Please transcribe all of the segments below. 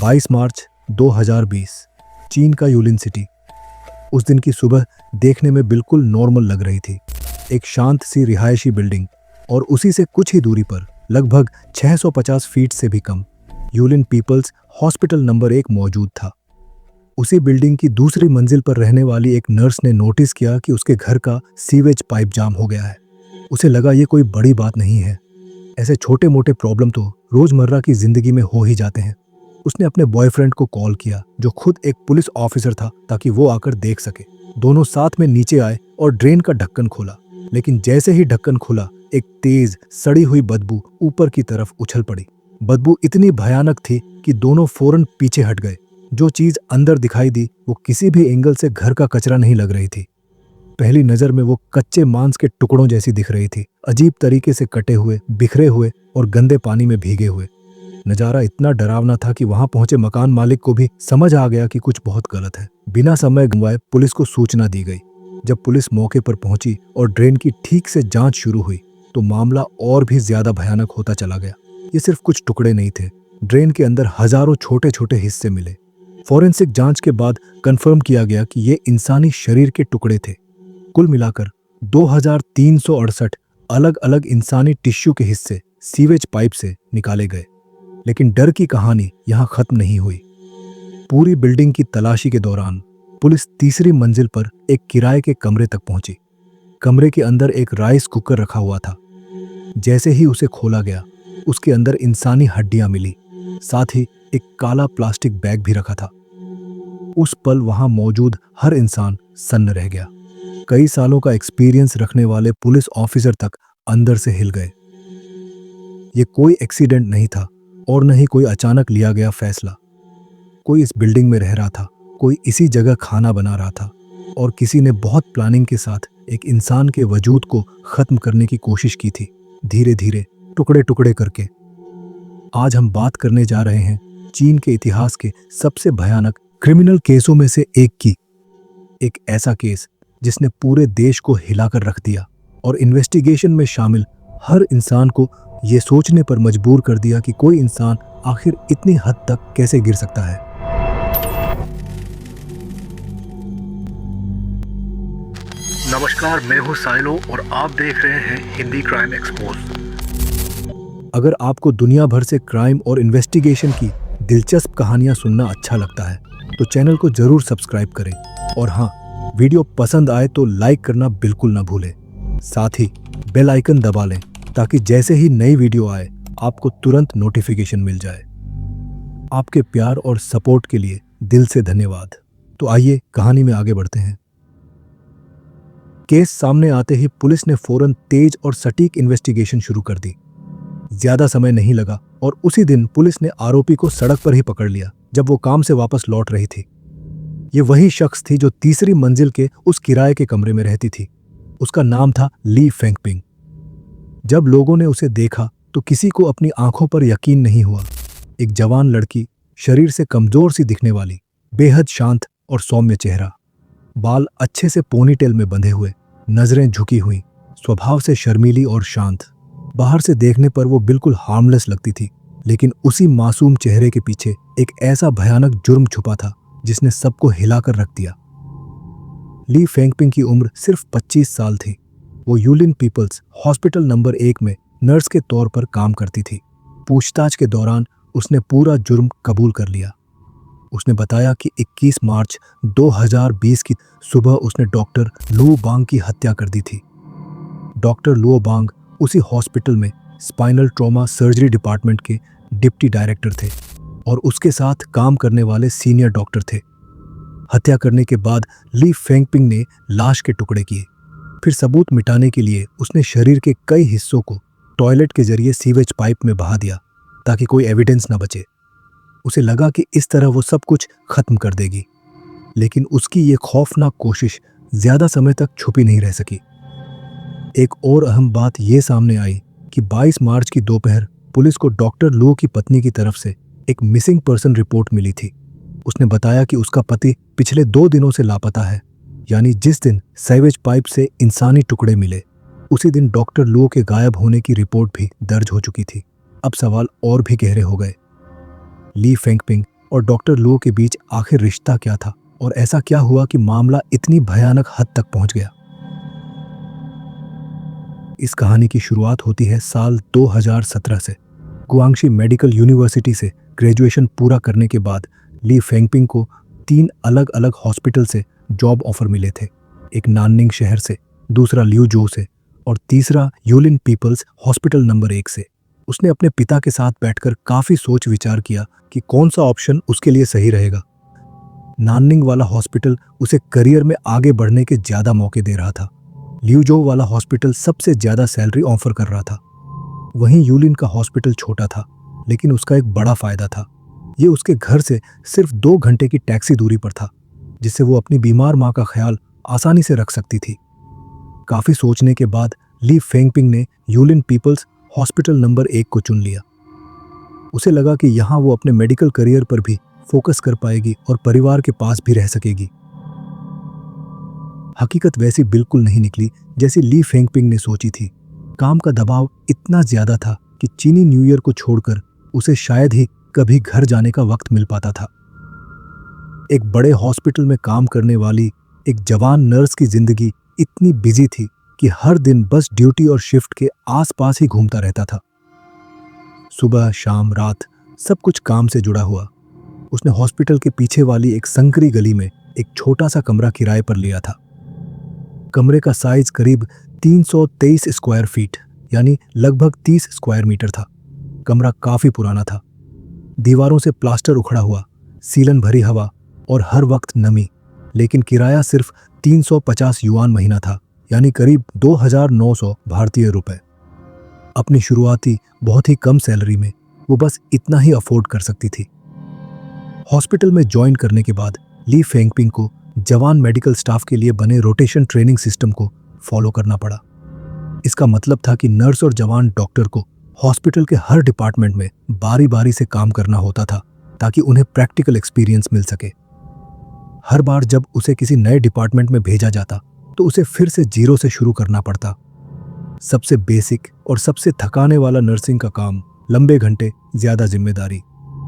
22 मार्च 2020, चीन का Yulin city. उस दिन की सुबह देखने में बिल्कुल नॉर्मल लग रही थी। एक शांत सी रिहायशी बिल्डिंग और उसी से कुछ ही दूरी पर लगभग 650 फीट से भी कम यूलिन पीपल्स हॉस्पिटल नंबर 1 मौजूद था। उसी बिल्डिंग की दूसरी मंजिल पर रहने वाली एक नर्स ने नोटिस किया कि उसके घर का सीवेज पाइप जाम हो गया है। उसे लगा ये कोई बड़ी बात नहीं है, ऐसे छोटे मोटे प्रॉब्लम तो रोजमर्रा की जिंदगी में हो ही जाते हैं। उसने अपने बॉयफ्रेंड को कॉल किया जो खुद एक पुलिस ऑफिसर था, ताकि वो आकर देख सके। दोनों साथ में नीचे आए और ड्रेन का ढक्कन खोला, लेकिन जैसे ही ढक्कन खुला एक तेज सड़ी हुई बदबू ऊपर की तरफ उछल पड़ी। बदबू इतनी भयानक थी कि दोनों फौरन पीछे हट गए। जो चीज अंदर दिखाई दी वो किसी भी एंगल से घर का कचरा नहीं लग रही थी। पहली नजर में वो कच्चे मांस के टुकड़ों जैसी दिख रही थी, अजीब तरीके से कटे हुए, बिखरे हुए और गंदे पानी में भीगे हुए। नजारा इतना डरावना था कि वहां पहुंचे मकान मालिक को भी समझ आ गया कि कुछ बहुत गलत है। बिना समय गंवाए पुलिस को सूचना दी गई। जब पुलिस मौके पर पहुंची और ड्रेन की ठीक से जांच शुरू हुई तो मामला और भी ज्यादा भयानक होता चला गया। ये सिर्फ कुछ टुकड़े नहीं थे, ड्रेन के अंदर हजारों छोटे छोटे हिस्से मिले। फॉरेंसिक जांच के बाद कंफर्म किया गया कि ये इंसानी शरीर के टुकड़े थे। कुल मिलाकर 2368 अलग अलग इंसानी टिश्यू के हिस्से सीवेज पाइप से निकाले गए। लेकिन डर की कहानी यहां खत्म नहीं हुई। पूरी बिल्डिंग की तलाशी के दौरान पुलिस तीसरी मंजिल पर एक किराए के कमरे तक पहुंची। कमरे के अंदर एक राइस कुकर रखा हुआ था। जैसे ही उसे खोला गया उसके अंदर इंसानी हड्डियां मिली, साथ ही एक काला प्लास्टिक बैग भी रखा था। उस पल वहां मौजूद हर इंसान सन्न रह गया। कई सालों का एक्सपीरियंस रखने वाले पुलिस ऑफिसर तक अंदर से हिल गए। ये कोई एक्सीडेंट नहीं था और न ही कोई अचानक लिया गया फैसला। कोई इस बिल्डिंग में रह रहा था, कोई इसी जगह खाना बना रहा था और किसी ने बहुत प्लानिंग के साथ एक इंसान के वजूद को खत्म करने की कोशिश की थी, धीरे धीरे, टुकड़े टुकड़े करके। आज हम बात करने जा रहे हैं चीन के इतिहास के सबसे भयानक क्रिमिनल केसों में से एक की। एक ऐसा केस जिसने पूरे देश को हिलाकर रख दिया और इन्वेस्टिगेशन में शामिल हर इंसान को यह सोचने पर मजबूर कर दिया कि कोई इंसान आखिर इतनी हद तक कैसे गिर सकता है। नमस्कार, मैं हूं साइलो और आप देख रहे हैं हिंदी क्राइम एक्सपोज। अगर आपको दुनिया भर से क्राइम और इन्वेस्टिगेशन की दिलचस्प कहानियां सुनना अच्छा लगता है तो चैनल को जरूर सब्सक्राइब करें और हाँ, वीडियो पसंद आए तो लाइक करना बिल्कुल ना भूलें। साथ ही बेल आइकन दबा लें ताकि जैसे ही नई वीडियो आए आपको तुरंत नोटिफिकेशन मिल जाए। आपके प्यार और सपोर्ट के लिए दिल से धन्यवाद। तो आइए कहानी में आगे बढ़ते हैं। केस सामने आते ही पुलिस ने फौरन तेज और सटीक इन्वेस्टिगेशन शुरू कर दी। ज्यादा समय नहीं लगा और उसी दिन पुलिस ने आरोपी को सड़क पर ही पकड़ लिया जब वो काम से वापस लौट रही थी। ये वही शख्स थी जो तीसरी मंजिल के उस किराए के कमरे में रहती थी। उसका नाम था ली फेंगपिंग। जब लोगों ने उसे देखा तो किसी को अपनी आंखों पर यकीन नहीं हुआ। एक जवान लड़की, शरीर से कमजोर सी दिखने वाली, बेहद शांत और सौम्य चेहरा, बाल अच्छे से पोनीटेल में बंधे हुए, नजरें झुकी हुई, स्वभाव से शर्मीली और शांत। बाहर से देखने पर वो बिल्कुल हार्मलेस लगती थी, लेकिन उसी मासूम चेहरे के पीछे एक ऐसा भयानक जुर्म छुपा था जिसने सबको हिलाकर रख दिया। ली फेंगपिंग की उम्र सिर्फ 25 साल थी। वो यूलिन पीपल्स हॉस्पिटल नंबर 1 में नर्स के तौर पर काम करती थी। पूछताछ के दौरान उसने पूरा जुर्म कबूल कर लिया। उसने बताया कि 21 मार्च 2020 की सुबह उसने डॉक्टर लुओ बांग की हत्या कर दी थी। डॉक्टर लुओ बांग उसी हॉस्पिटल में स्पाइनल ट्रॉमा सर्जरी डिपार्टमेंट के डिप्टी डायरेक्टर थे और उसके साथ काम करने वाले सीनियर डॉक्टर थे। हत्या करने के बाद ली फेंगपिंग ने लाश के टुकड़े किए। फिर सबूत मिटाने के लिए उसने शरीर के कई हिस्सों को टॉयलेट के जरिए सीवेज पाइप में बहा दिया ताकि कोई एविडेंस न बचे। उसे लगा कि इस तरह वो सब कुछ खत्म कर देगी, लेकिन उसकी ये खौफनाक कोशिश ज्यादा समय तक छुपी नहीं रह सकी। एक और अहम बात ये सामने आई कि 22 मार्च की दोपहर पुलिस को डॉक्टर लू की पत्नी की तरफ से एक मिसिंग पर्सन रिपोर्ट मिली थी। उसने बताया कि उसका पति पिछले 2 दिनों से लापता है, यानी जिस दिन सीवेज पाइप से इंसानी टुकड़े मिले उसी दिन डॉक्टर लू के गायब होने की रिपोर्ट भी दर्ज हो चुकी थी। अब सवाल और भी गहरे हो गए। ली फेंगपिंग और डॉक्टर लो के बीच आखिर रिश्ता क्या था और ऐसा क्या हुआ कि मामला इतनी भयानक हद तक पहुंच गया। इस कहानी की शुरुआत होती है साल 2017 से। गुआंगशी मेडिकल यूनिवर्सिटी से ग्रेजुएशन पूरा करने के बाद ली फेंगपिंग को 3 अलग अलग हॉस्पिटल से जॉब ऑफर मिले थे। एक नाननिंग शहर से, दूसरा ल्यूजो से और तीसरा यूलिन पीपल्स हॉस्पिटल नंबर 1 से। उसने अपने पिता के साथ बैठकर काफी सोच विचार किया कि कौन सा ऑप्शन उसके लिए सही रहेगा। नाननिंग वाला हॉस्पिटल उसे करियर में आगे बढ़ने के ज्यादा मौके दे रहा था। ल्यूजो वाला हॉस्पिटल सबसे ज्यादा सैलरी ऑफर कर रहा था। वहीं यूलिन का हॉस्पिटल छोटा था, लेकिन उसका एक बड़ा फायदा था। ये उसके घर से सिर्फ 2 घंटे की टैक्सी दूरी पर था, जिससे वो अपनी बीमार माँ का ख्याल आसानी से रख सकती थी। काफी सोचने के बाद ली फेंगपिंग ने यूलिन पीपल्स हॉस्पिटल नंबर 1 को चुन लिया। उसे लगा कि यहाँ वो अपने मेडिकल करियर पर भी फोकस कर पाएगी और परिवार के पास भी रह सकेगी। हकीकत वैसी बिल्कुल नहीं निकली जैसी ली फेंगपिंग ने सोची थी। काम का दबाव इतना ज्यादा था कि चीनी न्यू ईयर को छोड़कर उसे शायद ही कभी घर जाने का वक्त मिल पाता था। एक बड़े हॉस्पिटल में काम करने वाली एक जवान नर्स की जिंदगी इतनी बिजी थी कि हर दिन बस ड्यूटी और शिफ्ट के आसपास ही घूमता रहता था। सुबह शाम रात सब कुछ काम से जुड़ा हुआ। उसने हॉस्पिटल के पीछे वाली एक संकरी गली में एक छोटा सा कमरा किराए पर लिया था। कमरे का साइज करीब 323 स्क्वायर फीट यानी लगभग 30 स्क्वायर मीटर था। कमरा काफी पुराना था। दीवारों से प्लास्टर उखड़ा हुआ, सीलन भरी हवा और हर वक्त नमी। लेकिन किराया सिर्फ 350 युआन महीना था, यानी करीब 2900 भारतीय रुपए। अपनी शुरुआती बहुत ही कम सैलरी में वो बस इतना ही अफोर्ड कर सकती थी। हॉस्पिटल में ज्वाइन करने के बाद ली फेंगपिंग को जवान मेडिकल स्टाफ के लिए बने रोटेशन ट्रेनिंग सिस्टम को फॉलो करना पड़ा। इसका मतलब था कि नर्स और जवान डॉक्टर को हॉस्पिटल के हर डिपार्टमेंट में बारी बारी से काम करना होता था, ताकि उन्हें प्रैक्टिकल एक्सपीरियंस मिल सके। हर बार जब उसे किसी नए डिपार्टमेंट में भेजा जाता तो उसे फिर से जीरो से शुरू करना पड़ता। सबसे बेसिक और सबसे थकाने वाला नर्सिंग का काम, लंबे घंटे, ज्यादा जिम्मेदारी,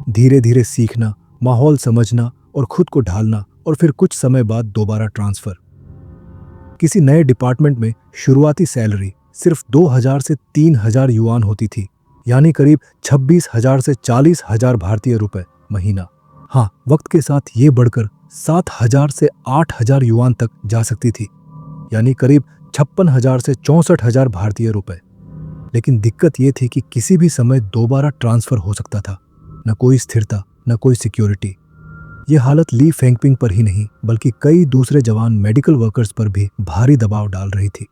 धीरे धीरे सीखना, माहौल समझना और खुद को ढालना, और फिर कुछ समय बाद दोबारा ट्रांसफर। किसी नए डिपार्टमेंट में शुरुआती सैलरी सिर्फ 2000 से 3000 युआन होती थी, यानी करीब 26,000 से 40,000 भारतीय रुपए महीना। हाँ, वक्त के साथ ये बढ़कर 7,000 से 8,000 युआन तक जा सकती थी, यानी करीब 56,000 से 64,000 भारतीय रुपए। लेकिन दिक्कत ये थी कि किसी भी समय दोबारा ट्रांसफर हो सकता था। न कोई स्थिरता, न कोई सिक्योरिटी। ये हालत ली फेंगपिंग पर ही नहीं बल्कि कई दूसरे जवान मेडिकल वर्कर्स पर भी भारी दबाव डाल रही थी।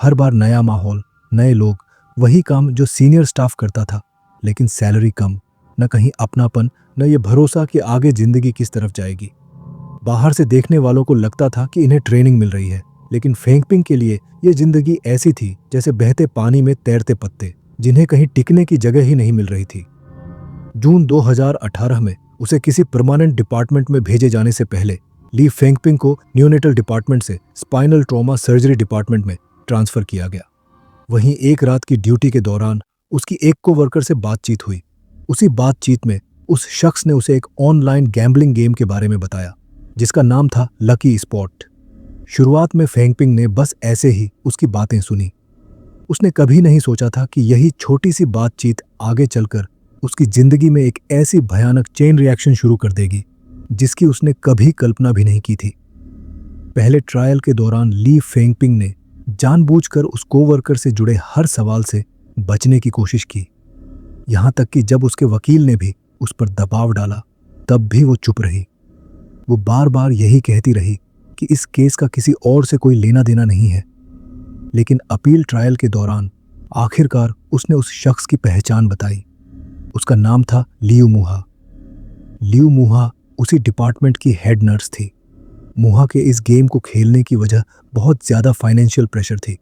हर बार नया माहौल, नए लोग, वही काम जो सीनियर स्टाफ करता था, लेकिन सैलरी कम, न कहीं अपनापन, न ये भरोसा कि आगे जिंदगी किस तरफ जाएगी। बाहर से देखने वालों को लगता था कि इन्हें ट्रेनिंग मिल रही है, लेकिन फेंगपिंग के लिए ये जिंदगी ऐसी थी जैसे बहते पानी में तैरते पत्ते, जिन्हें कहीं टिकने की जगह ही नहीं मिल रही थी। जून 2018 में उसे किसी परमानेंट डिपार्टमेंट में भेजे जाने से पहले ली फेंगपिंग को न्यूनेटल डिपार्टमेंट से स्पाइनल ट्रॉमा सर्जरी डिपार्टमेंट में ट्रांसफर किया गया। वहीं एक रात की ड्यूटी के दौरान उसकी एक कोवर्कर से बातचीत हुई। उसी बातचीत में उस शख्स ने उसे एक ऑनलाइन गैम्बलिंग गेम के बारे में बताया, जिसका नाम था लकी स्पॉट। शुरुआत में फेंगपिंग ने बस ऐसे ही उसकी बातें सुनी। उसने कभी नहीं सोचा था कि यही छोटी सी बातचीत आगे चलकर उसकी जिंदगी में एक ऐसी भयानक चेन रिएक्शन शुरू कर देगी, जिसकी उसने कभी कल्पना भी नहीं की थी। पहले ट्रायल के दौरान ली फेंगपिंग ने जानबूझकर उस कोवर्कर से जुड़े हर सवाल से बचने की कोशिश की। यहां तक कि जब उसके वकील ने भी उस पर दबाव डाला, तब भी वो चुप रही। वो बार बार यही कहती रही कि इस केस का किसी और से कोई लेना देना नहीं है। लेकिन अपील ट्रायल के दौरान आखिरकार उसने उस शख्स की पहचान बताई। उसका नाम था लियू मुहा। लियू मुहा उसी डिपार्टमेंट की हेड नर्स थी। मुहा के इस गेम को खेलने की वजह बहुत ज्यादा फाइनेंशियल प्रेशर थी।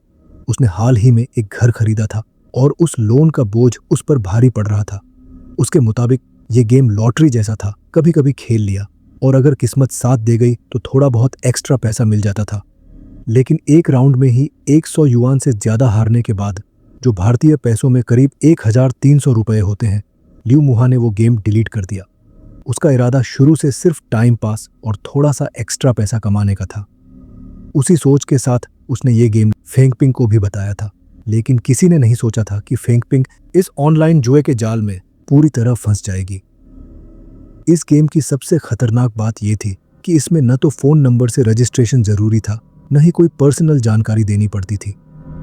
उसने हाल ही में एक घर खरीदा था और उस लोन का बोझ उस पर भारी पड़ रहा था। उसके मुताबिक ये गेम लॉटरी जैसा था, कभी कभी खेल लिया और अगर किस्मत साथ दे गई तो थोड़ा बहुत एक्स्ट्रा पैसा मिल जाता था। लेकिन एक राउंड में ही 100 युआन से ज्यादा हारने के बाद, जो भारतीय पैसों में करीब 1300 रुपए होते हैं, लियू मुहा ने वो गेम डिलीट कर दिया। उसका इरादा शुरू से सिर्फ टाइम पास और थोड़ा सा एक्स्ट्रा पैसा कमाने का था। उसी सोच के साथ उसने ये गेम फेंगपिंग को भी बताया था, लेकिन किसी ने नहीं सोचा था कि फेंगपिंग इस ऑनलाइन जुए के जाल में पूरी तरह फंस जाएगी। इस गेम की सबसे खतरनाक बात यह थी कि इसमें न तो फोन नंबर से रजिस्ट्रेशन जरूरी था, न ही कोई पर्सनल जानकारी देनी पड़ती थी।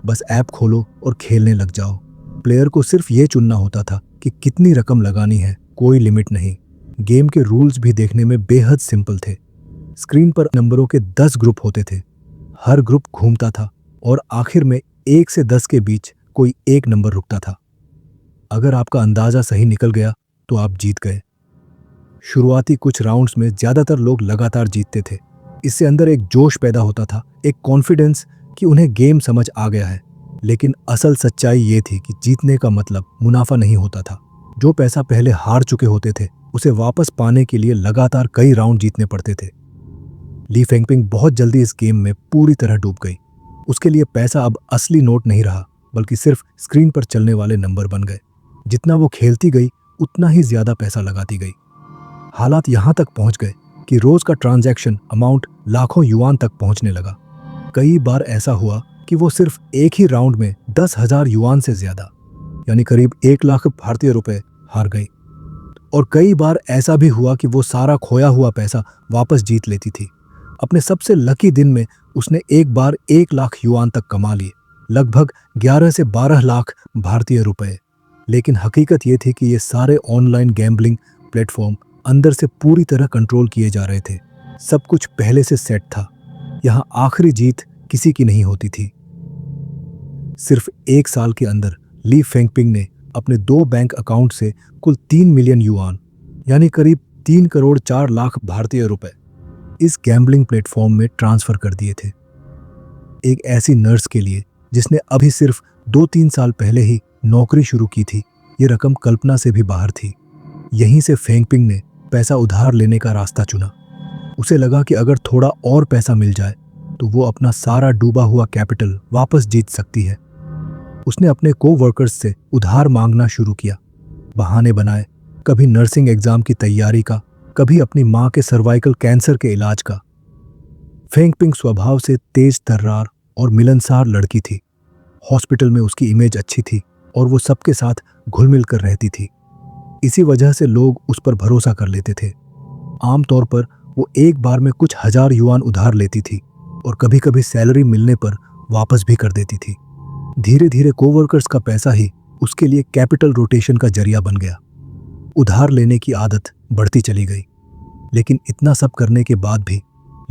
बस ऐप खोलो और खेलने लग जाओ। प्लेयर को सिर्फ ये चुनना होता था कि कितनी रकम लगानी है, कोई लिमिट नहीं। गेम के रूल्स भी देखने में बेहद सिंपल थे। स्क्रीन पर नंबरों के 10 ग्रुप होते थे। हर ग्रुप घूमता था और आखिर में 1 से 10 के बीच कोई एक नंबर रुकता था। अगर आपका अंदाजा सही निकल गया तो आप जीत गए। शुरुआती कुछ राउंड्स में ज्यादातर लोग लगातार जीतते थे। इससे अंदर एक जोश पैदा होता था, एक कॉन्फिडेंस कि उन्हें गेम समझ आ गया है। लेकिन असल सच्चाई ये थी कि जीतने का मतलब मुनाफा नहीं होता था। जो पैसा पहले हार चुके होते थे उसे वापस पाने के लिए लगातार कई राउंड जीतने पड़ते थे। ली फेंगपिंग बहुत जल्दी इस गेम में पूरी तरह डूब गई। उसके लिए पैसा अब असली नोट नहीं रहा, बल्कि सिर्फ स्क्रीन पर चलने वाले नंबर बन गए। जितना वो खेलती गई उतना ही ज्यादा पैसा लगाती गई। हालात यहां तक पहुंच गए कि रोज का ट्रांजैक्शन अमाउंट लाखों युआन तक पहुंचने लगा। कई बार ऐसा हुआ कि वो सिर्फ एक ही राउंड में 10,000 युआन से ज्यादा, यानी करीब 1 लाख भारतीय रुपए हार गई। और कई बार ऐसा भी हुआ कि वो सारा खोया हुआ पैसा वापस जीत लेती थी। अपने सबसे लकी दिन में उसने एक बार 1 लाख युआन तक कमा लिए, लगभग 11 से 12 लाख भारतीय रुपए। लेकिन हकीकत ये थी कि ये सारे ऑनलाइन गैम्बलिंग प्लेटफॉर्म अंदर से पूरी तरह कंट्रोल किए जा रहे थे। सब कुछ पहले से सेट था। यहां आखिरी जीत किसी की नहीं होती थी। सिर्फ 1 साल के अंदर ली फेंगपिंग ने अपने 2 बैंक अकाउंट से कुल 3 मिलियन युआन, यानी करीब 3 करोड़ 4 लाख भारतीय रुपए इस गैम्बलिंग प्लेटफॉर्म में ट्रांसफर कर दिए थे। एक ऐसी नर्स के लिए जिसने अभी सिर्फ 2-3 साल पहले ही नौकरी शुरू की थी, ये रकम कल्पना से भी बाहर थी। यहीं से फेंगपिंग ने पैसा उधार लेने का रास्ता चुना। उसे लगा कि अगर थोड़ा और पैसा मिल जाए तो वो अपना सारा डूबा हुआ कैपिटल वापस जीत सकती है। उसने अपने को-वर्कर्स से उधार मांगना शुरू किया, बहाने बनाए, कभी नर्सिंग एग्जाम की तैयारी का, कभी अपनी मां के सर्वाइकल कैंसर के इलाज का। फेंगपिंग स्वभाव से तेज तर्रार और मिलनसार लड़की थी। हॉस्पिटल में उसकी इमेज अच्छी थी और वो सबके साथ घुल मिल कर रहती थी। इसी वजह से लोग उस पर भरोसा कर लेते थे। आमतौर पर वो एक बार में कुछ हजार युआन उधार लेती थी और कभी कभी सैलरी मिलने पर वापस भी कर देती थी। धीरे धीरे कोवर्कर्स का पैसा ही उसके लिए कैपिटल रोटेशन का जरिया बन गया। उधार लेने की आदत बढ़ती चली गई। लेकिन इतना सब करने के बाद भी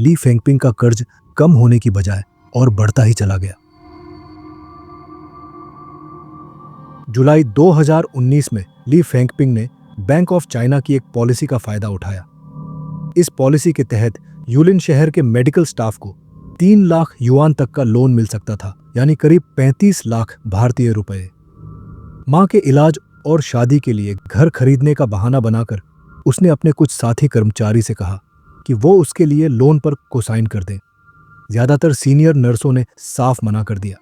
ली फेंगपिंग का कर्ज कम होने की बजाय और बढ़ता ही चला गया। जुलाई 2019 में ली फेंगपिंग ने बैंक ऑफ चाइना की एक पॉलिसी का फायदा उठाया। इस पॉलिसी के तहत यूलिन शहर के मेडिकल स्टाफ को 3 लाख युआन तक का लोन मिल सकता था, यानी करीब 35 लाख भारतीय रुपए। मां के इलाज और शादी के लिए घर खरीदने का बहाना बनाकर उसने अपने कुछ साथी कर्मचारी से कहा कि वो उसके लिए लोन पर कोसाइन कर दें। ज्यादातर सीनियर नर्सों ने साफ मना कर दिया,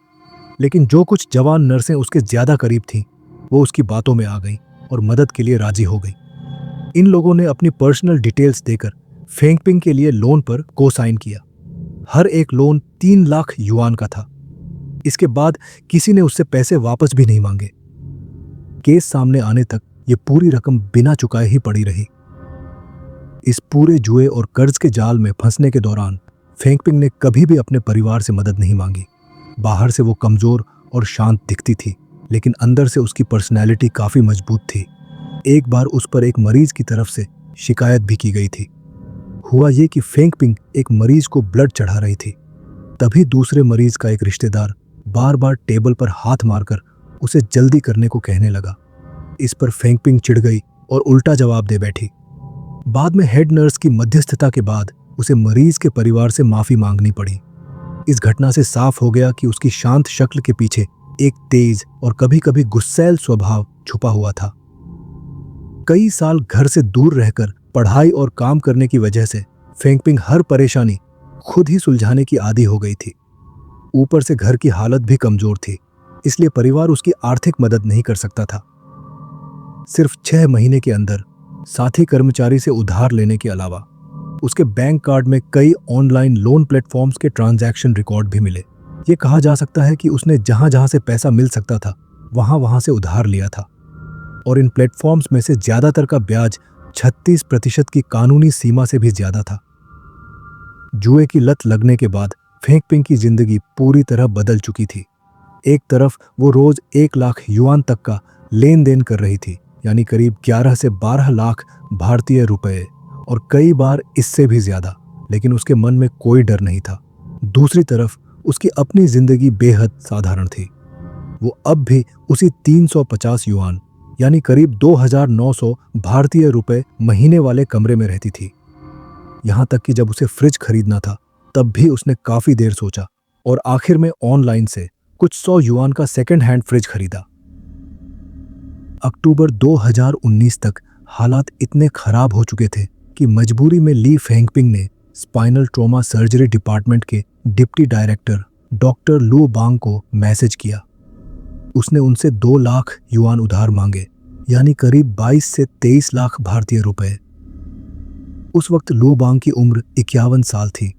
लेकिन जो कुछ जवान नर्सें उसके ज्यादा करीब थीं, वो उसकी बातों में आ गईं और मदद के लिए राजी हो गई। इन लोगों ने अपनी पर्सनल डिटेल्स देकर फेंगपिंग के लिए लोन पर कोसाइन किया। हर एक लोन 3 लाख युआन का था। इसके बाद किसी ने उससे पैसे वापस भी नहीं मांगे। केस सामने आने तक ये पूरी रकम बिना चुकाए ही पड़ी रही। इस पूरे जुए और कर्ज के जाल में फंसने के दौरान फेंगपिंग ने कभी भी अपने परिवार से मदद नहीं मांगी। बाहर से वो कमजोर और शांत दिखती थी, लेकिन अंदर से उसकी पर्सनैलिटी काफी मजबूत थी। एक बार उस पर एक मरीज की तरफ से शिकायत भी की गई थी। हुआ ये कि फेंगपिंग एक मरीज को ब्लड चढ़ा रही थी। तभी दूसरे मरीज का एक रिश्तेदार बार बार टेबल पर हाथ मारकर उसे जल्दी करने को कहने लगा। इस पर फेंगपिंग चिढ़ गई और उल्टा जवाब दे बैठी। बाद में हेड नर्स की मध्यस्थता के बाद उसे मरीज के परिवार से माफी मांगनी पड़ी। इस घटना से साफ हो गया कि उसकी शांत शक्ल के पीछे एक तेज और कभी कभी गुस्सैल स्वभाव छुपा हुआ था। कई साल घर से दूर रहकर पढ़ाई और काम करने की वजह से फेंगपिंग हर परेशानी खुद ही सुलझाने की आदी हो गई थी। ऊपर से घर की हालत भी कमजोर थी, इसलिए परिवार उसकी आर्थिक मदद नहीं कर सकता था। सिर्फ 6 महीने के अंदर साथ ही कर्मचारी से उधार लेने के अलावा उसके बैंक कार्ड में कई ऑनलाइन लोन प्लेटफॉर्म्स के ट्रांजैक्शन रिकॉर्ड भी मिले। ये कहा जा सकता है कि उसने जहां जहां से पैसा मिल सकता था वहां वहां से उधार लिया था, और इन प्लेटफॉर्म्स में से ज्यादातर का ब्याज 36% की कानूनी सीमा से भी ज्यादा था। जुए की लत लगने के बाद फेंगपिंग की जिंदगी पूरी तरह बदल चुकी थी। एक तरफ वो रोज 1 लाख युआन तक का लेन देन कर रही थी, यानी करीब 11 से 12 लाख भारतीय रुपए, और कई बार इससे भी ज्यादा, लेकिन उसके मन में कोई डर नहीं था। दूसरी तरफ उसकी अपनी जिंदगी बेहद साधारण थी। वो अब भी उसी 350 युआन यानी करीब 2900 भारतीय रुपए महीने वाले कमरे में रहती थी। यहां तक कि जब उसे फ्रिज खरीदना था तब भी उसने काफी देर सोचा और आखिर में ऑनलाइन से कुछ 100 युआन का सेकंड हैंड फ्रिज खरीदा। अक्टूबर 2019 तक हालात इतने खराब हो चुके थे कि मजबूरी में ली फेंगपिंग ने स्पाइनल ट्रॉमा सर्जरी डिपार्टमेंट के डिप्टी डायरेक्टर डॉक्टर लू बांग को मैसेज किया। उसने उनसे 2 लाख युआन उधार मांगे, यानी करीब 22 से 23 लाख भारतीय रुपए। उस वक्त लू बांग की उम्र 51 साल थी।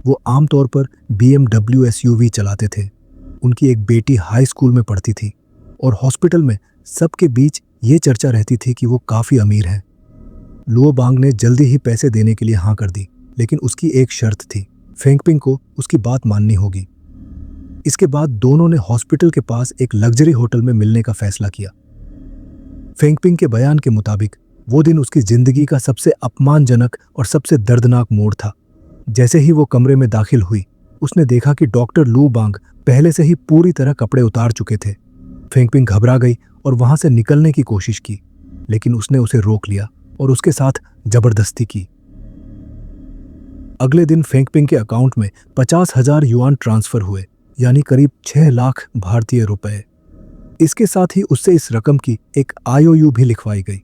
वो आमतौर पर BMW SUV चलाते थे। उनकी एक बेटी हाई स्कूल में पढ़ती थी और हॉस्पिटल में सबके बीच ये चर्चा रहती थी कि वो काफी अमीर हैं। लुओ बांग ने जल्दी ही पैसे देने के लिए हाँ कर दी, लेकिन उसकी एक शर्त थी, फेंगपिंग को उसकी बात माननी होगी। इसके बाद दोनों ने हॉस्पिटल के पास एक लग्जरी होटल में मिलने का फैसला किया। फेंगपिंग के बयान के मुताबिक वो दिन उसकी जिंदगी का सबसे अपमानजनक और सबसे दर्दनाक मोड़ था। जैसे ही वो कमरे में दाखिल हुई, उसने देखा कि डॉक्टर लू बांग पहले से ही पूरी तरह कपड़े उतार चुके थे। फेंगपिंग घबरा गई और वहां से निकलने की कोशिश की, लेकिन उसने उसे रोक लिया और उसके साथ जबरदस्ती की। अगले दिन फेंगपिंग के अकाउंट में 50,000 युआन ट्रांसफर हुए, यानी करीब 6 लाख भारतीय रुपए। इसके साथ ही उससे इस रकम की एक IOU भी लिखवाई गई।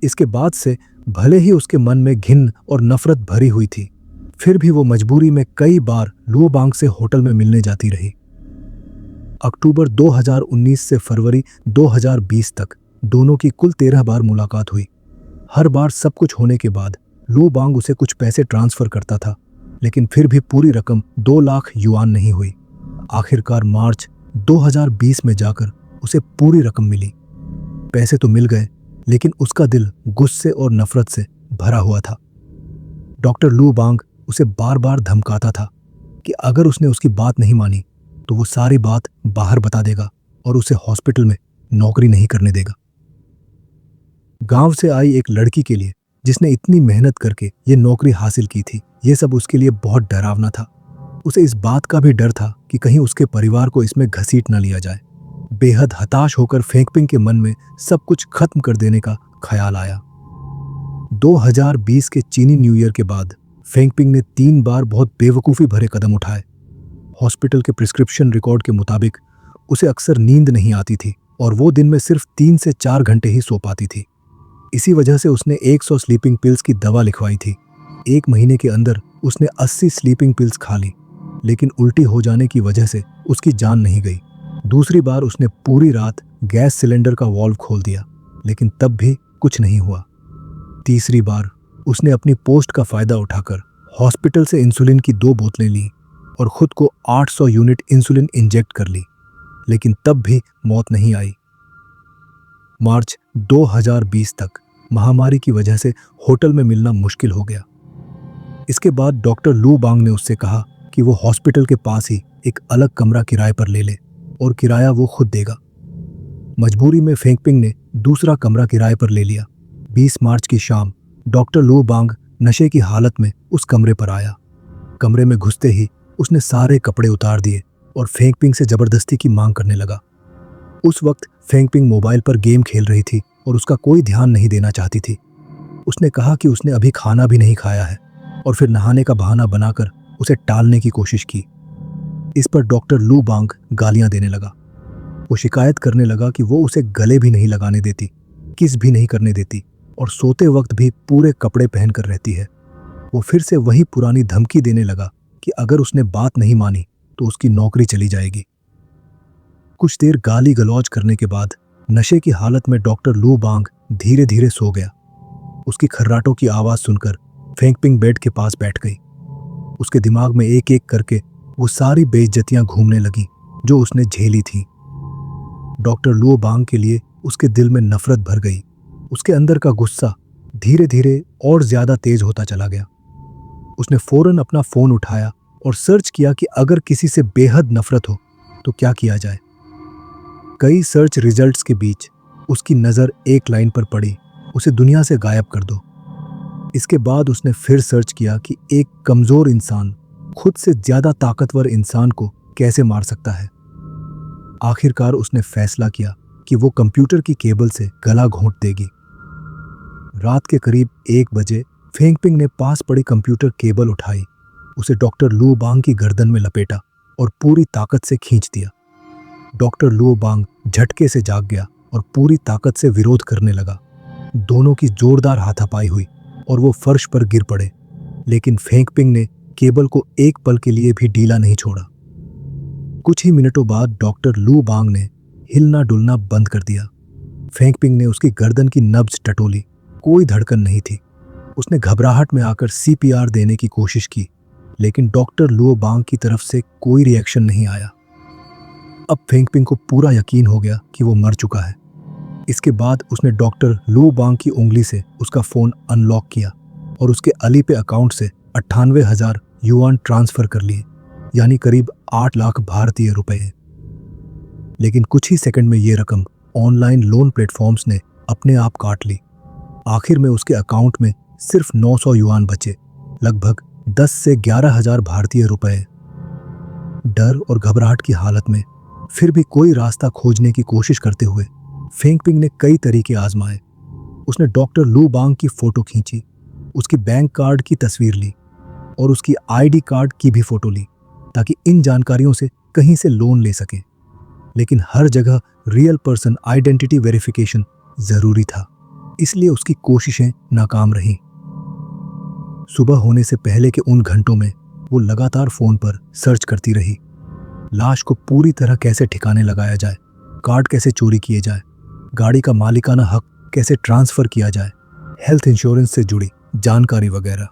इसके बाद से भले ही उसके मन में घिन और नफरत भरी हुई थी, फिर भी वो मजबूरी में कई बार लुओ बांग से होटल में मिलने जाती रही। अक्टूबर 2019 से फरवरी 2020 तक दोनों की कुल 13 बार मुलाकात हुई। हर बार सब कुछ होने के बाद लुओ बांग उसे कुछ पैसे ट्रांसफर करता था, लेकिन फिर भी पूरी रकम 2 लाख युआन नहीं हुई। आखिरकार मार्च 2020 में जाकर उसे पूरी रकम मिली। पैसे तो मिल गए, लेकिन उसका दिल गुस्से और नफरत से भरा हुआ था। डॉक्टर लू बांग उसे बार बार धमकाता था कि अगर उसने उसकी बात नहीं मानी तो वो सारी बात बाहर बता देगा और उसे हॉस्पिटल में नौकरी नहीं करने देगा। गांव से आई एक लड़की के लिए जिसने इतनी मेहनत करके ये नौकरी हासिल की थी, ये सब उसके लिए बहुत डरावना था। उसे इस बात का भी डर था कि कहीं उसके परिवार को इसमें घसीट न लिया जाए। बेहद हताश होकर फेंगपिंग के मन में सब कुछ खत्म कर देने का ख्याल आया। 2020 के चीनी न्यू ईयर के बाद फेंगपिंग ने 3 बार बहुत बेवकूफ़ी भरे कदम उठाए। हॉस्पिटल के प्रिस्क्रिप्शन रिकॉर्ड के मुताबिक उसे अक्सर नींद नहीं आती थी और वो दिन में सिर्फ 3 से 4 घंटे ही सो पाती थी। इसी वजह से उसने 100 स्लीपिंग पिल्स की दवा लिखवाई थी। 1 महीने के अंदर उसने 80 स्लीपिंग पिल्स खा ली, लेकिन उल्टी हो जाने की वजह से उसकी जान नहीं गई। दूसरी बार उसने पूरी रात गैस सिलेंडर का वाल्व खोल दिया, लेकिन तब भी कुछ नहीं हुआ। तीसरी बार उसने अपनी पोस्ट का फायदा उठाकर हॉस्पिटल से इंसुलिन की 2 बोतलें ली और खुद को 800 यूनिट इंसुलिन इंजेक्ट कर ली, लेकिन तब भी मौत नहीं आई। मार्च 2020 तक महामारी की वजह से होटल में मिलना मुश्किल हो गया। इसके बाद डॉक्टर लू बांग ने उससे कहा कि वो हॉस्पिटल के पास ही एक अलग कमरा किराए पर ले ले और किराया वो खुद देगा। मजबूरी में फेंगपिंग ने दूसरा कमरा किराए पर ले लिया। 20 मार्च की शाम डॉक्टर लू बांग नशे की हालत में उस कमरे पर आया। कमरे में घुसते ही उसने सारे कपड़े उतार दिए और फेंगपिंग से जबरदस्ती की मांग करने लगा। उस वक्त फेंगपिंग मोबाइल पर गेम खेल रही थी और उसका कोई ध्यान नहीं देना चाहती थी। उसने कहा कि उसने अभी खाना भी नहीं खाया है और फिर नहाने का बहाना बनाकर उसे टालने की कोशिश की। इस पर डॉक्टर लू बांग गालियां देने लगा। वो शिकायत करने लगा कि वो उसे गले भी नहीं लगाने देती, किस भी नहीं करने देती और सोते वक्त भी पूरे कपड़े पहनकर रहती है। वो फिर से वही पुरानी धमकी देने लगा कि अगर उसने बात नहीं मानी तो उसकी नौकरी चली जाएगी। कुछ देर गाली गलौज करने के बाद नशे की हालत में डॉक्टर लू बांग धीरे धीरे सो गया। उसकी खर्राटों की आवाज सुनकर फेंगपिंग बेड के पास बैठ गई। उसके दिमाग में एक एक करके वो सारी बेइज्जतियां घूमने लगी जो उसने झेली थी। डॉक्टर लुओ बांग के लिए उसके दिल में नफरत भर गई। उसके अंदर का गुस्सा धीरे धीरे और ज्यादा तेज होता चला गया। उसने फौरन अपना फोन उठाया और सर्च किया कि अगर किसी से बेहद नफरत हो तो क्या किया जाए। कई सर्च रिजल्ट्स के बीच उसकी नज़र एक लाइन पर पड़ी, उसे दुनिया से गायब कर दो। इसके बाद उसने फिर सर्च किया कि एक कमज़ोर इंसान खुद से ज़्यादा ताकतवर इंसान को कैसे मार सकता है। आखिरकार उसने फैसला किया कि वो कंप्यूटर की केबल से गला घोंट देगी। रात के करीब 1 बजे फेंगपिंग ने पास पड़ी कंप्यूटर केबल उठाई, उसे डॉक्टर लुओ बांग की गर्दन में लपेटा और पूरी ताकत से खींच दिया। डॉक्टर लुओ बांग झटके से जाग गया और पूरी ताकत से विरोध करने लगा। दोनों की जोरदार हाथापाई हुई और वो फर्श पर गिर पड़े, लेकिन फेंगपिंग ने केबल को एक पल के लिए भी ढीला नहीं छोड़ा। कुछ ही मिनटों बाद डॉक्टर लुओ बांग ने हिलना डुलना बंद कर दिया। फेंगपिंग ने उसकी गर्दन की नब्ज टटोली, कोई धड़कन नहीं थी। उसने घबराहट में आकर सीपीआर देने की कोशिश की, लेकिन डॉक्टर लुओ बांग की तरफ से कोई रिएक्शन नहीं आया। अब फेंगपिंग को पूरा यकीन हो गया कि वो मर चुका है। इसके बाद उसने डॉक्टर लुओ बांग की उंगली से उसका फोन अनलॉक किया और उसके अली पे अकाउंट से 98,000 युआन ट्रांसफर कर लिए, यानी करीब 8 लाख भारतीय रुपए। लेकिन कुछ ही सेकंड में ये रकम ऑनलाइन लोन प्लेटफॉर्म्स ने अपने आप काट ली। आखिर में उसके अकाउंट में सिर्फ 900 युआन बचे, लगभग 10 से 11,000 भारतीय रुपए। डर और घबराहट की हालत में फिर भी कोई रास्ता खोजने की कोशिश करते हुए फेंगपिंग ने कई तरीके आजमाए। उसने डॉक्टर लुओ बांग की फोटो खींची, उसकी बैंक कार्ड की तस्वीर ली और उसकी आईडी कार्ड की भी फोटो ली, ताकि इन जानकारियों से कहीं से लोन ले सके। लेकिन हर जगह रियल पर्सन आइडेंटिटी वेरिफिकेशन जरूरी था, इसलिए उसकी कोशिशें नाकाम रहीं। सुबह होने से पहले के उन घंटों में वो लगातार फोन पर सर्च करती रही। लाश को पूरी तरह कैसे ठिकाने लगाया जाए, कार्ड कैसे चोरी किए जाए, गाड़ी का मालिकाना हक कैसे ट्रांसफर किया जाए, हेल्थ इंश्योरेंस से जुड़ी जानकारी वगैरह।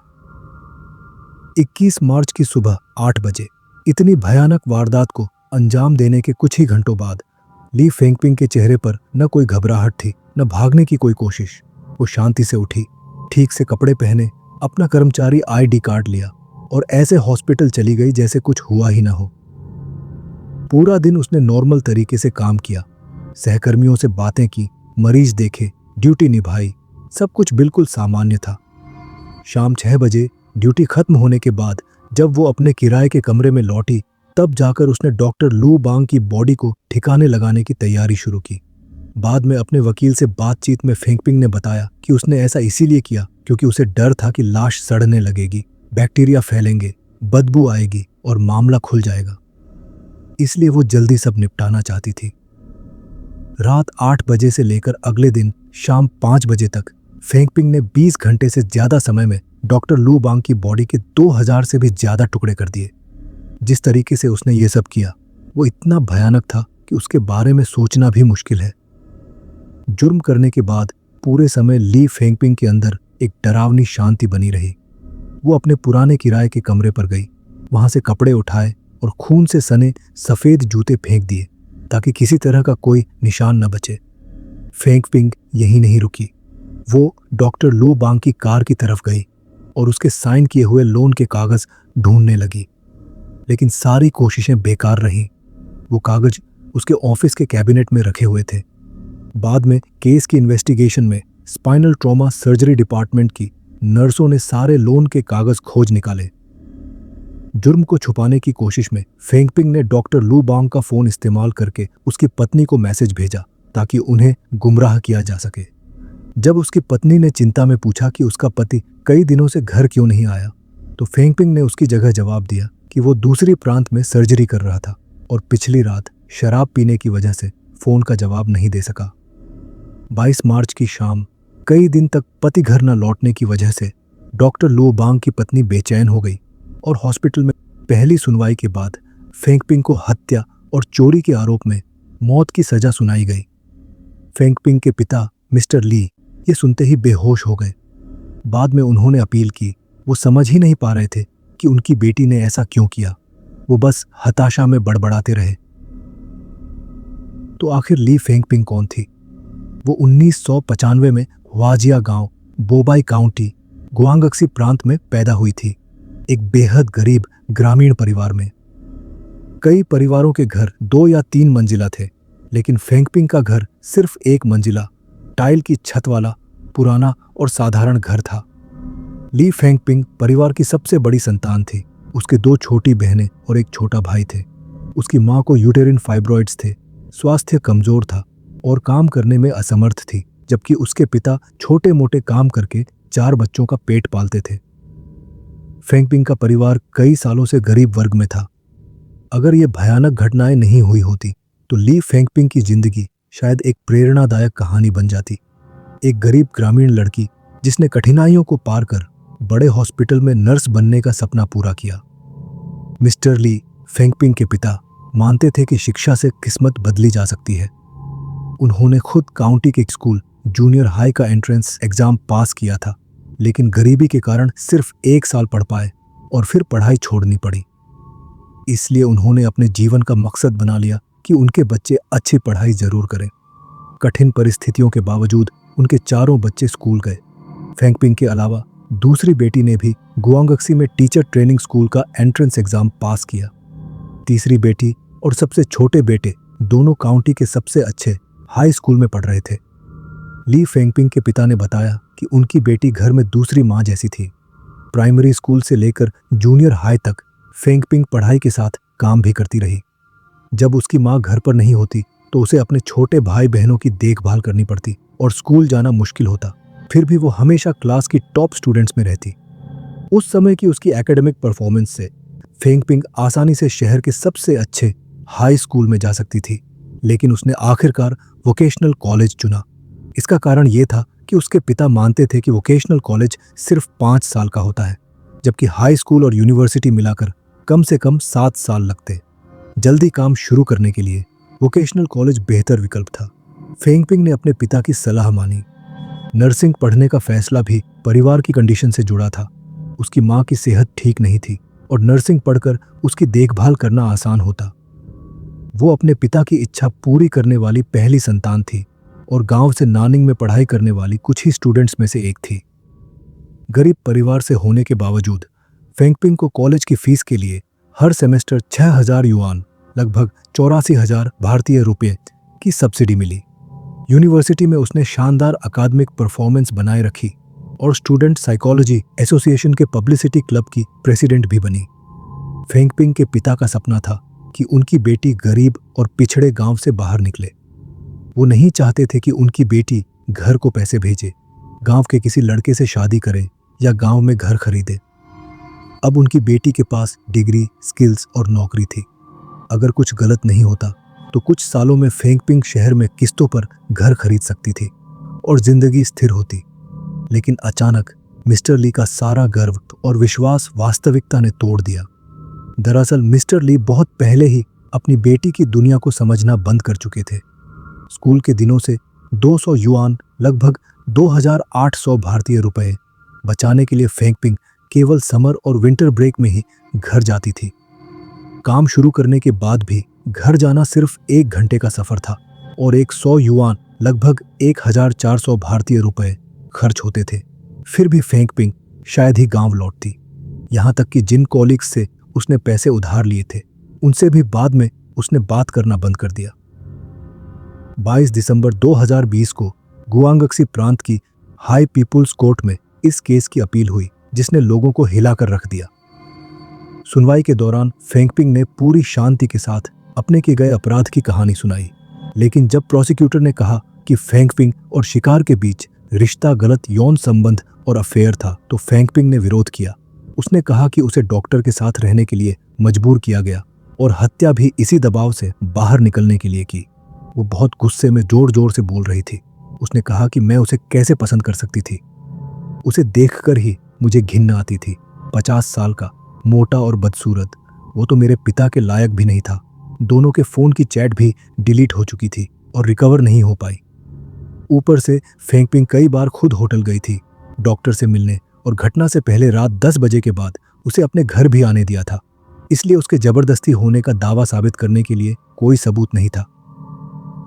21 मार्च की सुबह 8 बजे इतनी भयानक वारदात को अंजाम देने के कुछ ही घंटों बाद ली फेंगपिंग के चेहरे पर न कोई घबराहट थी, न भागने की कोई कोशिश। वो शांति से उठी, ठीक से कपड़े पहने, अपना कर्मचारी आईडी कार्ड लिया और ऐसे हॉस्पिटल चली गई जैसे कुछ हुआ ही ना हो। पूरा दिन उसने नॉर्मल तरीके से काम किया, सहकर्मियों से बातें की, मरीज देखे, ड्यूटी निभाई, सब कुछ बिल्कुल सामान्य था। शाम 6 बजे ड्यूटी खत्म होने के बाद जब वो अपने किराए के कमरे में लौटी, तब जाकर उसने डॉक्टर लुओ बांग की बॉडी को ठिकाने लगाने की तैयारी शुरू की। बाद में अपने वकील से बातचीत में फेंगपिंग ने बताया कि उसने ऐसा इसीलिए किया क्योंकि उसे डर था कि लाश सड़ने लगेगी, बैक्टीरिया फैलेंगे, बदबू आएगी और मामला खुल जाएगा। इसलिए वो जल्दी सब निपटाना चाहती थी। रात 8 बजे से लेकर अगले दिन शाम 5 बजे तक फेंगपिंग ने 20 घंटे से ज्यादा समय में डॉक्टर लुओ बांग की बॉडी के 2000 से भी ज्यादा टुकड़े कर दिए। जिस तरीके से उसने ये सब किया वो इतना भयानक था कि उसके बारे में सोचना भी मुश्किल है। जुर्म करने के बाद पूरे समय ली फेंगपिंग के अंदर एक डरावनी शांति बनी रही। वो अपने पुराने किराए के कमरे पर गई, वहां से कपड़े उठाए और खून से सने सफेद जूते फेंक दिए ताकि किसी तरह का कोई निशान न बचे। फेंगपिंग यहीं नहीं रुकी, वो डॉक्टर लुओ बांग की कार की तरफ गई और उसके साइन किए हुए लोन के कागज ढूंढने लगी, लेकिन सारी कोशिशें बेकार रहीं। वो कागज उसके ऑफिस के कैबिनेट में रखे हुए थे। बाद में केस की इन्वेस्टिगेशन में स्पाइनल ट्रॉमा सर्जरी डिपार्टमेंट की नर्सों ने सारे लोन के कागज खोज निकाले। जुर्म को छुपाने की कोशिश में फेंगपिंग ने डॉक्टर लुओ बांग का फोन इस्तेमाल करके उसकी पत्नी को मैसेज भेजा ताकि उन्हें गुमराह किया जा सके। जब उसकी पत्नी ने चिंता में पूछा कि उसका पति कई दिनों से घर क्यों नहीं आया, तो फेंगपिंग ने उसकी जगह जवाब दिया कि वो दूसरी प्रांत में सर्जरी कर रहा था और पिछली रात शराब पीने की वजह से फोन का जवाब नहीं दे सका। 22 मार्च की शाम कई दिन तक पति घर न लौटने की वजह से डॉक्टर लुओ बांग की पत्नी बेचैन हो गई और हॉस्पिटल में पहली सुनवाई के बाद फेंगपिंग को हत्या और चोरी के आरोप में मौत की सजा सुनाई गई। फेंगपिंग के पिता मिस्टर ली ये सुनते ही बेहोश हो गए। बाद में उन्होंने अपील की। वो समझ ही नहीं पा रहे थे कि उनकी बेटी ने ऐसा क्यों किया। वो बस हताशा में बड़बड़ाते रहे। तो आखिर ली फेंगपिंग कौन थी? वो 1995 में वाजिया गांव, बोबाई काउंटी, गुआंगक्सी प्रांत में पैदा हुई थी, एक बेहद गरीब ग्रामीण परिवार में। कई परिवारों के घर 2 या 3 मंजिला थे, लेकिन फेंगपिंग का घर सिर्फ 1 मंजिला, टाइल की छत वाला पुराना और साधारण घर था। ली फेंगपिंग परिवार की सबसे बड़ी संतान थी। उसके 2 छोटी बहनें और एक छोटा भाई थे। उसकी मां को यूटेरिन फाइब्रॉइड्स थे, स्वास्थ्य कमजोर था और काम करने में असमर्थ थी, जबकि उसके पिता छोटे मोटे काम करके 4 बच्चों का पेट पालते थे। फेंगपिंग का परिवार कई सालों से गरीब वर्ग में था। अगर ये भयानक घटनाएं नहीं हुई होती तो ली फेंगपिंग की जिंदगी शायद एक प्रेरणादायक कहानी बन जाती। एक गरीब ग्रामीण लड़की जिसने कठिनाइयों को पार कर बड़े हॉस्पिटल में नर्स बनने का सपना पूरा किया। मिस्टर ली फेंगपिंग के पिता मानते थे कि शिक्षा से किस्मत बदली जा सकती है। उन्होंने खुद काउंटी के स्कूल जूनियर हाई का एंट्रेंस एग्जाम पास किया था, लेकिन गरीबी के कारण सिर्फ 1 साल पढ़ पाए और फिर पढ़ाई छोड़नी पड़ी। इसलिए उन्होंने अपने जीवन का मकसद बना लिया कि उनके बच्चे अच्छी पढ़ाई जरूर करें। कठिन परिस्थितियों के बावजूद उनके चारों बच्चे स्कूल गए। फेंगपिंग के अलावा दूसरी बेटी ने भी गुआंगक्सी में टीचर ट्रेनिंग स्कूल का एंट्रेंस एग्जाम पास किया। तीसरी बेटी और सबसे छोटे बेटे दोनों काउंटी के सबसे अच्छे हाई स्कूल में पढ़ रहे थे। ली फेंगपिंग के पिता ने बताया कि उनकी बेटी घर में दूसरी मां जैसी थी। प्राइमरी स्कूल से लेकर जूनियर हाई तक फेंगपिंग पढ़ाई के साथ काम भी करती रही। जब उसकी मां घर पर नहीं होती तो उसे अपने छोटे भाई बहनों की देखभाल करनी पड़ती और स्कूल जाना मुश्किल होता। फिर भी वो हमेशा क्लास की टॉप स्टूडेंट्स में रहती। उस समय की उसकी एकेडमिक परफॉर्मेंस से फेंगपिंग आसानी से शहर के सबसे अच्छे हाई स्कूल में जा सकती थी, लेकिन उसने आखिरकार वोकेशनल कॉलेज चुना। इसका कारण ये था कि उसके पिता मानते थे कि वोकेशनल कॉलेज सिर्फ 5 साल का होता है, जबकि हाई स्कूल और यूनिवर्सिटी मिलाकर कम से कम 7 साल लगते। जल्दी काम शुरू करने के लिए वोकेशनल कॉलेज बेहतर विकल्प था। फेंगपिंग ने अपने पिता की सलाह मानी। नर्सिंग पढ़ने का फैसला भी परिवार की कंडीशन से जुड़ा था। उसकी मां की सेहत ठीक नहीं थी और नर्सिंग पढ़कर उसकी देखभाल करना आसान होता। वो अपने पिता की इच्छा पूरी करने वाली पहली संतान थी और गांव से नानिंग में पढ़ाई करने वाली कुछ ही स्टूडेंट्स में से एक थी। गरीब परिवार से होने के बावजूद फेंगपिंग को कॉलेज की फीस के लिए हर सेमेस्टर 6000 युआन, लगभग 84,000 भारतीय रुपये की सब्सिडी मिली। यूनिवर्सिटी में उसने शानदार अकादमिक परफॉर्मेंस बनाए रखी और स्टूडेंट साइकोलॉजी एसोसिएशन के पब्लिसिटी क्लब की प्रेसिडेंट भी बनी। फेंगपिंग के पिता का सपना था कि उनकी बेटी गरीब और पिछड़े गांव से बाहर निकले। वो नहीं चाहते थे कि उनकी बेटी घर को पैसे भेजे, गांव के किसी लड़के से शादी करे या गांव में घर खरीदे। अब उनकी बेटी के पास डिग्री, स्किल्स और नौकरी थी। अगर कुछ गलत नहीं होता तो कुछ सालों में फेंगपिंग शहर में किस्तों पर घर खरीद सकती थी और जिंदगी स्थिर होती। लेकिन अचानक मिस्टर ली का सारा गर्व और विश्वास वास्तविकता ने तोड़ दिया। दरअसल मिस्टर ली बहुत पहले ही अपनी बेटी की दुनिया को समझना बंद कर चुके थे। स्कूल के दिनों से 200 युआन, लगभग 2800 भारतीय रुपए बचाने के लिए फेंगपिंग केवल समर और विंटर ब्रेक में ही घर जाती थी। काम शुरू करने के बाद भी घर जाना सिर्फ 1 घंटे का सफर था और 100 युआन, लगभग 1400 भारतीय रुपए खर्च होते थे। फिर भी फेंगपिंग शायद ही गांव लौटती। यहां तक कि जिन कॉलीग्स से उसने पैसे उधार लिए थे उनसे भी बाद में उसने बात करना बंद कर दिया। 22 दिसंबर 2020 को गुआंगक्सी प्रांत की हाई पीपुल्स कोर्ट में इस केस की अपील हुई, जिसने लोगों को हिलाकर रख दिया। सुनवाई के दौरान फेंगपिंग ने पूरी शांति के साथ अपने किए गए अपराध की कहानी सुनाई, लेकिन जब प्रोसिक्यूटर ने कहा कि फेंगपिंग और शिकार के बीच रिश्ता गलत यौन संबंध और अफेयर था, तो फेंगपिंग ने विरोध किया। उसने कहा कि उसे डॉक्टर के साथ रहने के लिए मजबूर किया गया और हत्या भी इसी दबाव से बाहर निकलने के लिए की। वो बहुत गुस्से में जोर जोर से बोल रही थी। उसने कहा कि मैं उसे कैसे पसंद कर सकती थी। उसे देखकर ही मुझे घिन आती थी। 50 साल का, मोटा और बदसूरत, वो तो मेरे पिता के लायक भी नहीं था। दोनों के फोन की चैट भी डिलीट हो चुकी थी और रिकवर नहीं हो पाई। ऊपर से फेंगपिंग कई बार खुद होटल गई थी डॉक्टर से मिलने और घटना से पहले रात 10 बजे के बाद उसे अपने घर भी आने दिया था। इसलिए उसके जबरदस्ती होने का दावा साबित करने के लिए कोई सबूत नहीं था।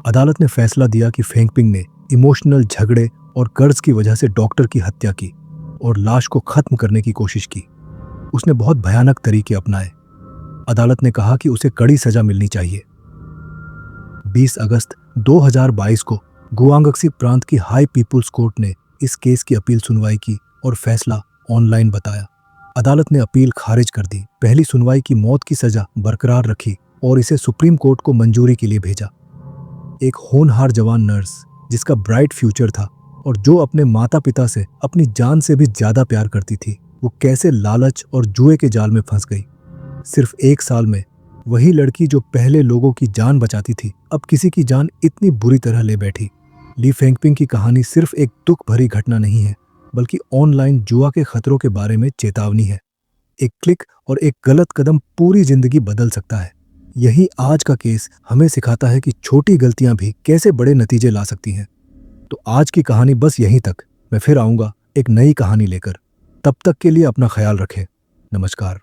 अदालत ने फैसला दिया कि फेंगपिंग ने इमोशनल झगड़े और कर्ज की वजह से डॉक्टर की हत्या की और लाश को खत्म करने की कोशिश की। उसने बहुत भयानक तरीके अपनाए। अदालत ने कहा कि उसे कड़ी सजा मिलनी चाहिए। 20 अगस्त 2022 को गुआंगक्सी प्रांत की हाई पीपुल्स कोर्ट ने इस केस की अपील सुनवाई की और फैसला ऑनलाइन बताया। अदालत ने अपील खारिज कर दी। पहली सुनवाई की मौत की सजा बरकरार रखी और इसे सुप्रीम कोर्ट को मंजूरी के लिए भेजा। एक होनहार जवान नर्स जिसका ब्राइट फ्यूचर था और जो अपने माता पिता से अपनी जान से भी ज्यादा प्यार करती थी, वो कैसे लालच और जुए के जाल में फंस गई। सिर्फ 1 साल में वही लड़की जो पहले लोगों की जान बचाती थी, अब किसी की जान इतनी बुरी तरह ले बैठी। ली फेंगपिंग की कहानी सिर्फ एक दुख भरी घटना नहीं है, बल्कि ऑनलाइन जुआ के खतरों के बारे में चेतावनी है। एक क्लिक और एक गलत कदम पूरी जिंदगी बदल सकता है। यही आज का केस हमें सिखाता है कि छोटी गलतियां भी कैसे बड़े नतीजे ला सकती हैं। तो आज की कहानी बस यहीं तक। मैं फिर आऊंगा एक नई कहानी लेकर। तब तक के लिए अपना ख्याल रखें। नमस्कार।